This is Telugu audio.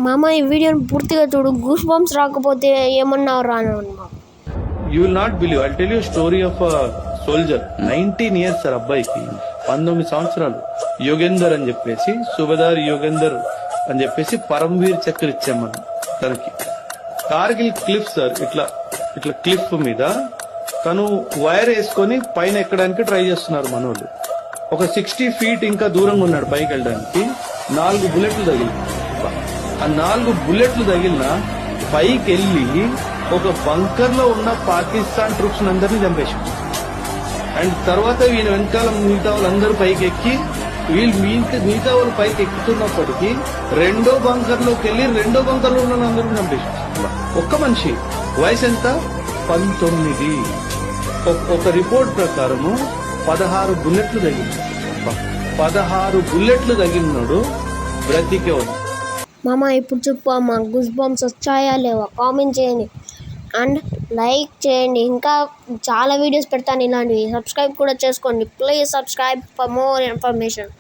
మామ ఈ వీడియోని పూర్తిగా చూడు, గూస్ బంప్స్ రాకపోతే ఏమన్నావు రాను. You will not believe. I tell you story of soldier. 19 years sir అబ్బాయికి, 19 సంవత్సరాలు. యోగేందర్ అని చెప్పేసి, సుబేదార్ యోగేందర్ అని చెప్పేసి పరమవీర్ చక్ర ఇచ్చాం మనం తనకి. కార్గిల్ క్లిఫ్ సార్, ఇట్లా ఇట్లా క్లిఫ్ మీద తను వైర్ వేసుకొని పైన ఎక్కడానికి ట్రై చేస్తున్నారు మనోళ్ళు. ఒక 60 feet ఇంకా దూరంగా ఉన్నాడు పైకి వెళ్ళడానికి. 4 బుల్లెట్లు తగిలి, ఆ 4 బుల్లెట్లు తగిలిన పైకి వెళ్ళి ఒక బంకర్ లో ఉన్న పాకిస్తాన్ ట్రూప్స్ అందరినీ చంపేశారు. అండ్ తర్వాత ఈయన వెనకాల మిగతా వాళ్ళందరూ పైకి ఎక్కి, వీళ్ళు మిగతా వాళ్ళు పైకి ఎక్కుతున్నప్పటికీ రెండో బంకర్ లోకి వెళ్ళి రెండో బంకర్ లో ఉన్న అందరూ చంపేశారు. ఒక్క మనిషి వయసు ఎంత? 19. ఒక రిపోర్ట్ ప్రకారము 16 బుల్లెట్లు తగిలింది. 16 బుల్లెట్లు తగిలినాడు, బ్రతికే ఉంది. మామ ఇప్పుడు చెప్పు అమ్మ, గూస్ బంప్స్ వచ్చాయా లేవా? కామెంట్ చేయండి అండ్ లైక్ చేయండి. ఇంకా చాలా వీడియోస్ పెడతాను ఇలాంటివి. సబ్స్క్రైబ్ కూడా చేసుకోండి. Please subscribe for more information.